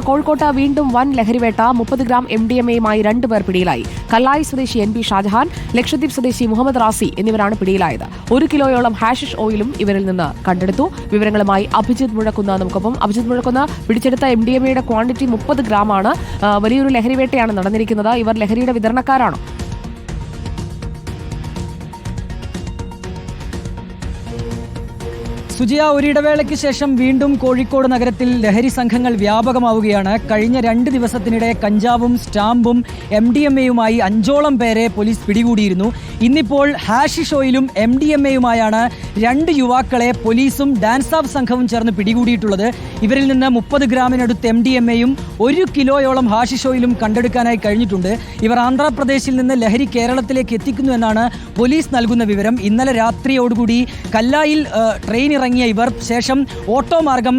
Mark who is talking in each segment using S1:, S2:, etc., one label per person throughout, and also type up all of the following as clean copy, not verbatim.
S1: കോഴിക്കോട്ട് വീണ്ടും വൻ ലഹരിവേട്ട. 30 ഗ്രാം MDMA-യുമായി 2 പേർ പിടിയിലായി. കല്ലായി സ്വദേശി NB ഷാജഹാൻ, ലക്ഷദ്വീപ് സ്വദേശി മുഹമ്മദ് റാസി എന്നിവരാണ് പിടിയിലായത്. 1 കിലോയോളം ഹാഷിഷ് ഓയിലും ഇവരിൽ നിന്ന് കണ്ടെടുത്തു. വിവരങ്ങളുമായി അഭിജിത്ത് മുഴക്കുന്ന നമുക്കൊപ്പം. അഭിജിത്ത് മുഴക്കുന്ന, പിടിച്ചെടുത്ത MDMA-യുടെ ക്വാണ്ടിറ്റി 30 ഗ്രാമാണ്. വലിയൊരു ലഹരിവേട്ടയാണ് നടന്നിരിക്കുന്നത്. ഇവർ ലഹരിയുടെ വിതരണക്കാരാണോ?
S2: സുജിയ, ഒരിടവേളയ്ക്ക് ശേഷം വീണ്ടും കോഴിക്കോട് നഗരത്തിൽ ലഹരി സംഘങ്ങൾ വ്യാപകമാവുകയാണ്. കഴിഞ്ഞ 2 ദിവസത്തിനിടെ കഞ്ചാവും സ്റ്റാമ്പും MDMA-യുമായി 5ഓളം പേരെ പോലീസ് പിടികൂടിയിരുന്നു. ഇന്നിപ്പോൾ ഹാഷിഷ് ഓയിലും MDMA-യുമായാണ് 2 യുവാക്കളെ പോലീസും ഡാൻസ് ഓഫ് സംഘവും ചേർന്ന് പിടികൂടിയിട്ടുള്ളത്. ഇവരിൽ നിന്ന് 30 ഗ്രാമിനടുത്ത് MDMA-യും 1 കിലോയോളം ഹാഷിഷ് ഓയിലും കണ്ടെടുക്കാനായി കഴിഞ്ഞിട്ടുണ്ട്. ഇവർ ആന്ധ്രാപ്രദേശിൽ നിന്ന് ലഹരി കേരളത്തിലേക്ക് എത്തിക്കുന്നു എന്നാണ് പോലീസ് നൽകുന്ന വിവരം. ഇന്നലെ രാത്രിയോടുകൂടി കല്ലായിൽ ട്രെയിൻ ഇറങ്ങിയ ഇവർ ശേഷം ഓട്ടോ മാർഗം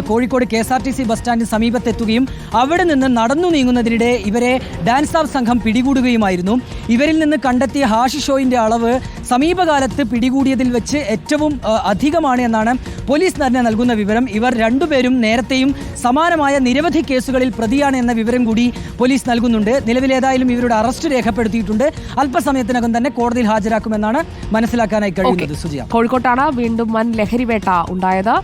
S2: കോഴിക്കോട് KSRTC ബസ് സ്റ്റാൻഡിന് സമീപത്തെത്തുകയും അവിടെ നിന്ന് നടന്നു നീങ്ങുന്നതിനിടെ ഇവരെ ഡാൻസ് ഓഫ് സംഘം പിടികൂടുകയുമായിരുന്നു. ഇവരിൽ നിന്ന് കണ്ടെത്തിയ ഹാഷിഷ് ഓയിലിന്റെ അളവ് സമീപകാലത്ത് പിടികൂടിയതിൽ വെച്ച് ഏറ്റവും അധികമാണ് എന്നാണ് പോലീസ് തന്നെ നൽകുന്ന വിവരം. ഇവർ 2 പേരും നേരത്തെയും സമാനമായ നിരവധി കേസുകളിൽ പ്രതിയാണ് എന്ന വിവരം കൂടി പോലീസ് നൽകുന്നുണ്ട്. നിലവിലേതായാലും ഇവരുടെ അറസ്റ്റ് രേഖപ്പെടുത്തിയിട്ടുണ്ട്. അല്പസമയത്തിനകം തന്നെ കോടതിയിൽ ഹാജരാക്കുമെന്നാണ് മനസ്സിലാക്കാനായി കഴിയുന്നത്. സുജിയ,
S1: കോഴിക്കോട്ടാണ് വീണ്ടും വൻ ലഹരിവേട്ട ഉണ്ടായത്.